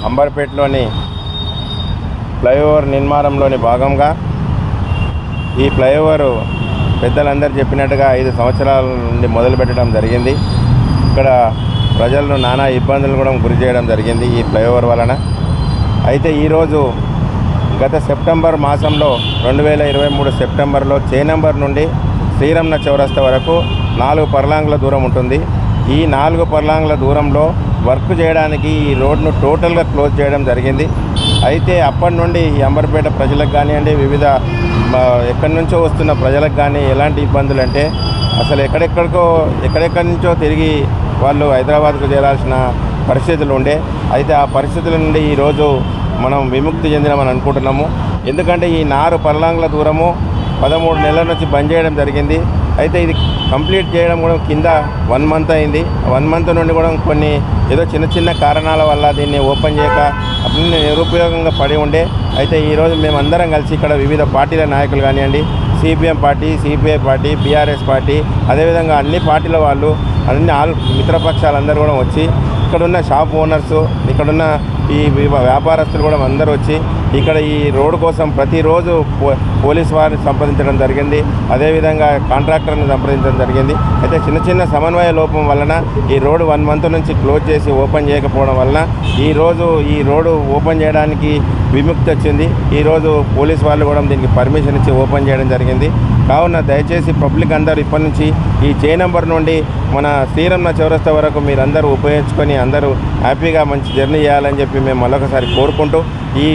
అంబర్పేటలోని flyover నిర్మాణంలోని భాగంగా ఈ flyover పెద్దలందరూ చెప్పినట్టుగా 5 సంవత్సరాల నుండి మొదలుపెట్టడం జరిగింది. ఇక్కడ ప్రజలను నానా ఇబ్బందులు కూడా గురి చేయడం జరిగింది ఈ ఫ్లైఓవర్ వలన. అయితే ఈరోజు గత సెప్టెంబర్ మాసంలో 2023 సెప్టెంబర్లో చేనంబర్ నుండి శ్రీరమణ చౌరస్తా వరకు 4 పర్లాంగుల దూరం ఉంటుంది. ఈ 4 పర్లాంగుల దూరంలో వర్క్ చేయడానికి ఈ రోడ్ను టోటల్గా క్లోజ్ చేయడం జరిగింది. అయితే అప్పటి నుండి ఈ అంబర్పేట ప్రజలకు కానివ్వండి, వివిధ ఎక్కడి నుంచో వస్తున్న ప్రజలకు కానీ ఎలాంటి ఇబ్బందులు అంటే అసలు ఎక్కడెక్కడి నుంచో తిరిగి వాళ్ళు హైదరాబాద్కు చేరాల్సిన పరిస్థితులు ఉండే. అయితే ఆ పరిస్థితుల నుండి ఈరోజు మనం విముక్తి చెందినామని అనుకుంటున్నాము. ఎందుకంటే ఈ 4 పర్లాంగుల దూరము 13 నెలల నుంచి బంద్ చేయడం జరిగింది. అయితే ఇది కంప్లీట్ చేయడం కూడా కింద 1 మంత్ అయింది. 1 మంత్ నుండి కూడా కొన్ని ఏదో చిన్న కారణాల వల్ల దీన్ని ఓపెన్ చేయక అన్ని నిరుపయోగంగా పడి ఉండే. అయితే ఈరోజు మేమందరం కలిసి ఇక్కడ వివిధ పార్టీల నాయకులు కానివ్వండి, CPM party, CPI party, BRS party, అదేవిధంగా అన్ని పార్టీల వాళ్ళు, అన్ని మిత్రపక్షాలందరూ కూడా వచ్చి ఇక్కడున్న షాప్ ఓనర్సు, ఇక్కడున్న ఈ వ్యాపారస్తులు కూడా అందరూ వచ్చి ఇక్కడ ఈ రోడ్డు కోసం ప్రతిరోజు పోలీస్ వారిని సంప్రదించడం జరిగింది. అదేవిధంగా కాంట్రాక్టర్ని సంప్రదించడం జరిగింది. అయితే చిన్న సమన్వయ లోపం వలన ఈ రోడ్డు 1 మంత్ నుంచి క్లోజ్ చేసి ఓపెన్ చేయకపోవడం వలన ఈరోజు ఈ రోడ్డు ఓపెన్ చేయడానికి విముక్తి వచ్చింది. ఈరోజు పోలీస్ వాళ్ళు కూడా దీనికి పర్మిషన్ ఇచ్చి ఓపెన్ చేయడం జరిగింది. కావున దయచేసి పబ్లిక్ అందరూ ఇప్పటి నుంచి ఈ చేనంబర్ నుండి మన శ్రీరమణ చౌరస్తా వరకు మీరందరూ ఉపయోగించుకొని అందరూ హ్యాపీగా మంచి జర్నీ చేయాలని చెప్పి మేము మరొకసారి కోరుకుంటూ ఈ